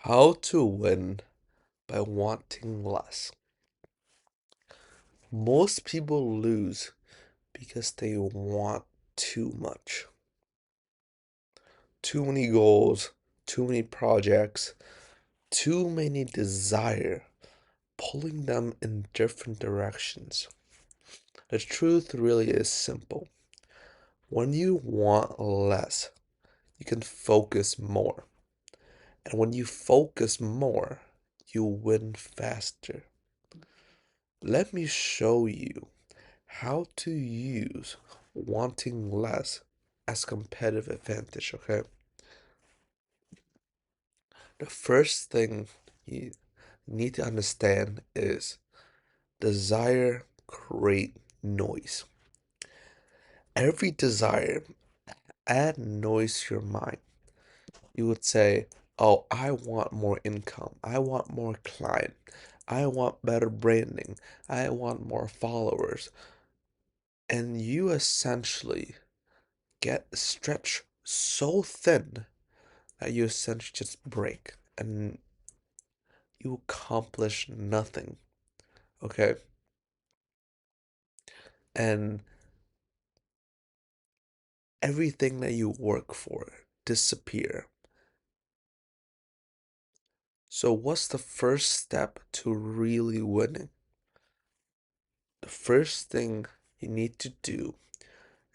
How to win by wanting less. Most people lose because they want too much. Too many goals, too many projects, too many desire, pulling them in different directions. The truth really is simple. When you want less, you can focus more. And when you focus more, you win faster. Let me show you how to use wanting less as competitive advantage, okay? The first thing you need to understand is desire create noise. Every desire add noise to your mind. You would say, "Oh, I want more income. I want more client. I want better branding. I want more followers." And you essentially get stretched so thin that you essentially just break and you accomplish nothing. Okay? And everything that you work for disappear. So what's the first step to really winning? The first thing you need to do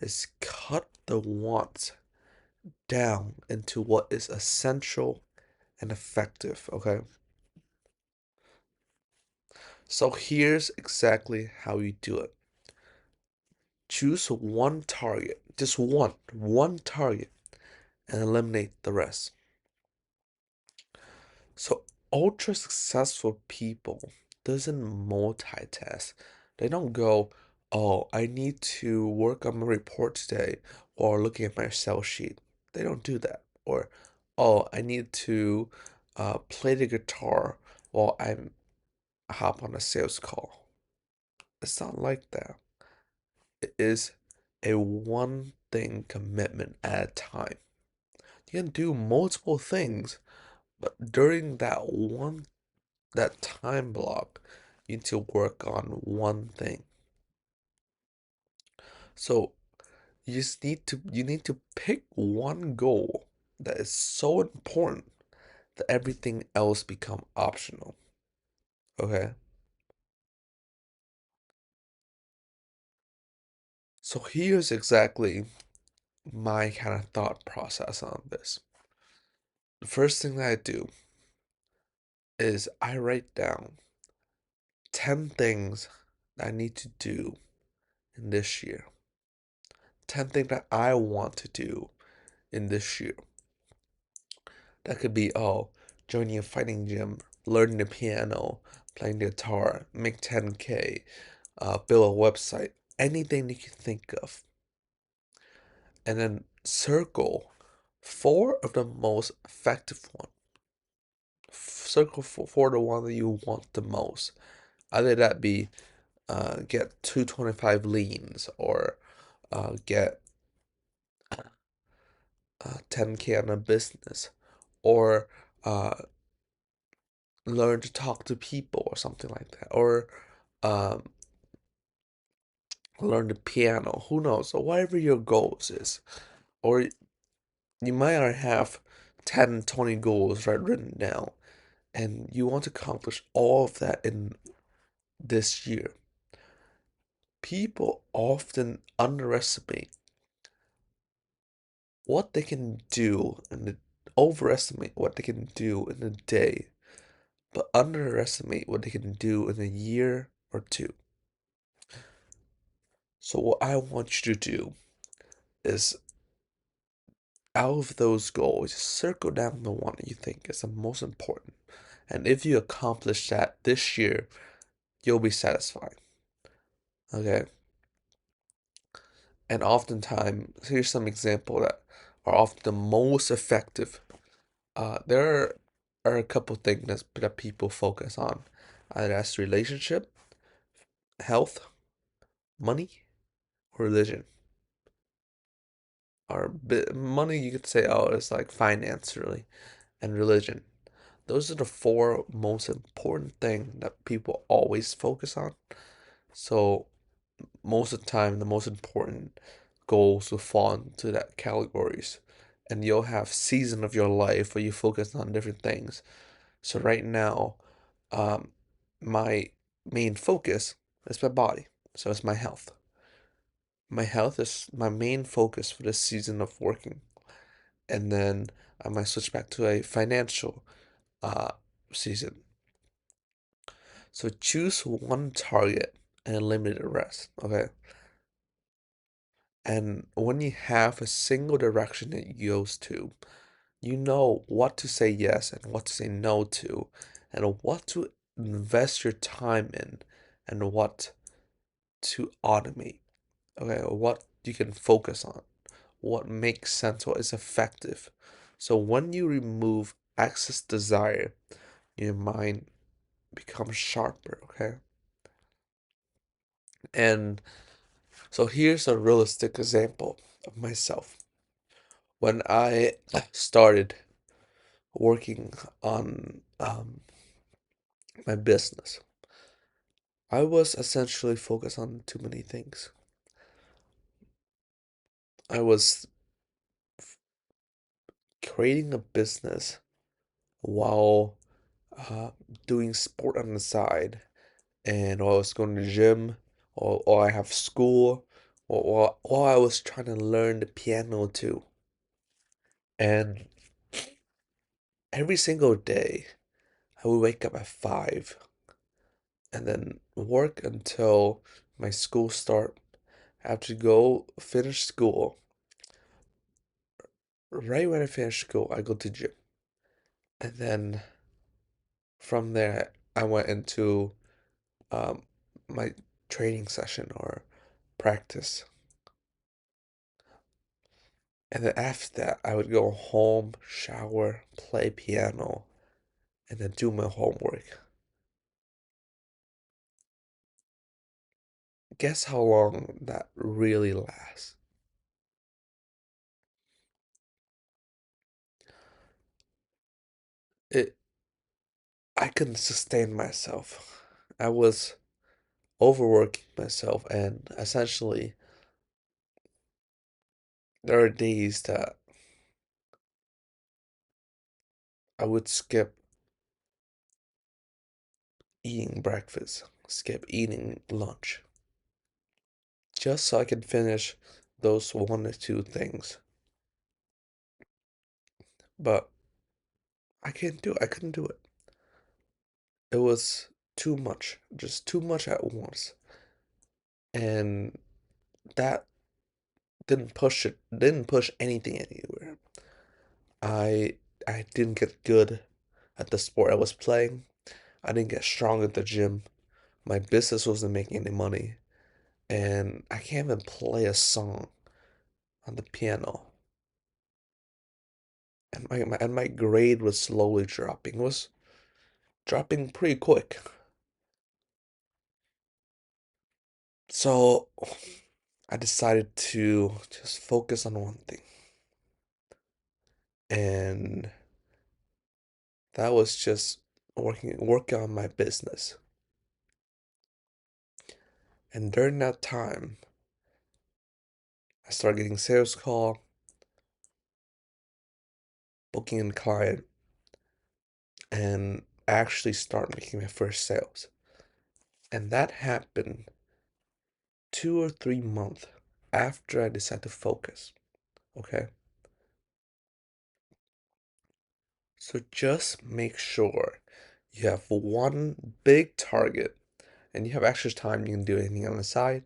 is cut the wants down into what is essential and effective, okay? So here's exactly how you do it. Choose one target, just one target, and eliminate the rest. So ultra successful people doesn't multitask. They don't go, "Oh, I need to work on my report today," or looking at my Excel sheet. They don't do that. Or, "Oh, I need to play the guitar while I'm hop on a sales call." It's not like that. It is a one thing commitment at a time. You can do multiple things, but during that time block, you need to work on one thing. So you need to pick one goal that is so important that everything else become optional. Okay? So here's exactly my kind of thought process on this. The first thing that I do is I write down 10 things that I need to do in this year. 10 things that I want to do in this year. That could be, oh, joining a fighting gym, learning the piano, playing the guitar, make 10K, build a website, anything you can think of. And then circle four of the most effective one. Circle for the one that you want the most. Either that be get 225 leans or get 10K on a business or uh, learn to talk to people or something like that or um, learn the piano, who knows, or whatever your goals is. Or you might already have 10, 20 goals right written down and you want to accomplish all of that in this year. People often underestimate what they can do and overestimate what they can do in a day, but underestimate what they can do in a year or two. So what I want you to do is out of those goals, just circle down the one that you think is the most important. And if you accomplish that this year, you'll be satisfied. Okay? And oftentimes, here's some example that are often the most effective. There are a couple things that people focus on. Either that's relationship, health, money, or religion. Or money, you could say, oh, it's like finance, really, and religion. Those are the four most important things that people always focus on. So most of the time, the most important goals will fall into that categories. And you'll have season of your life where you focus on different things. So right now, um, my main focus is my body. So it's my health. My health is my main focus for this season of working. And then I might switch back to a financial uh, season. So choose one target and limit the rest. Okay. And when you have a single direction that it goes to, you know what to say yes and what to say no to, and what to invest your time in, and what to automate. Okay, or what you can focus on, what makes sense, what is effective. So when you remove excess desire, your mind becomes sharper, okay? And so here's a realistic example of myself. When I started working on my business, I was essentially focused on too many things. I was creating a business while uh, doing sport on the side, and while I was going to the gym, or I have school, or I was trying to learn the piano too. And every single day, I would wake up at 5 and then work until my school start. I have to go finish school. Right when I finish school, I go to gym. And then from there, I went into um, my training session or practice. And then after that, I would go home, shower, play piano, and then do my homework. Guess how long that really lasts? It, I couldn't sustain myself. I was overworking myself, and essentially, there are days that I would skip eating breakfast, skip eating lunch, just so I could finish those one or two things. But I can't do it. I couldn't do it. It was too much, just too much at once. And that didn't push anything anywhere. I I didn't get good at the sport I was playing. I didn't get strong at the gym. My business wasn't making any money. And I can't even play a song on the piano. And my grade was slowly dropping. It was dropping pretty quick. So I decided to just focus on one thing. And that was just working on my business. And during that time, I started getting sales call, booking a client, and actually start making my first sales. And that happened 2 or 3 months after I decided to focus. Okay. So just make sure you have one big target and you have extra time, you can do anything on the side.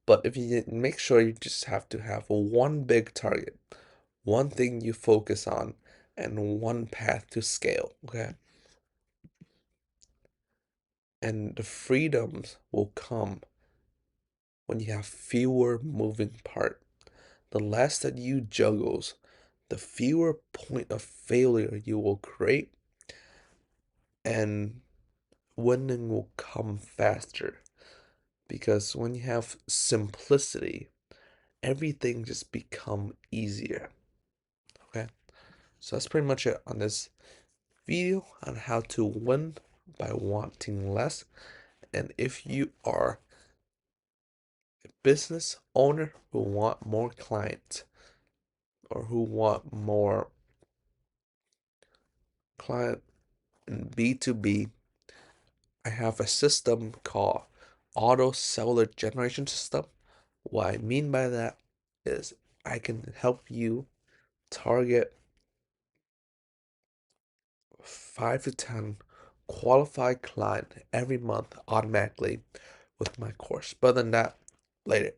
But if you make sure you just have to have one big target, one thing you focus on, and one path to scale. Okay. And the freedoms will come when you have fewer moving parts. The less that you juggles, the fewer point of failure you will create, and winning will come faster. Because when you have simplicity, everything just become easier. Okay, so that's pretty much it on this video on how to win by wanting less. And if you are a business owner who want more clients or who want more client in B2B, I have a system called auto seller generation system. What I mean by that is I can help you target 5 to 10 qualified client every month automatically with my course. But other than that, later.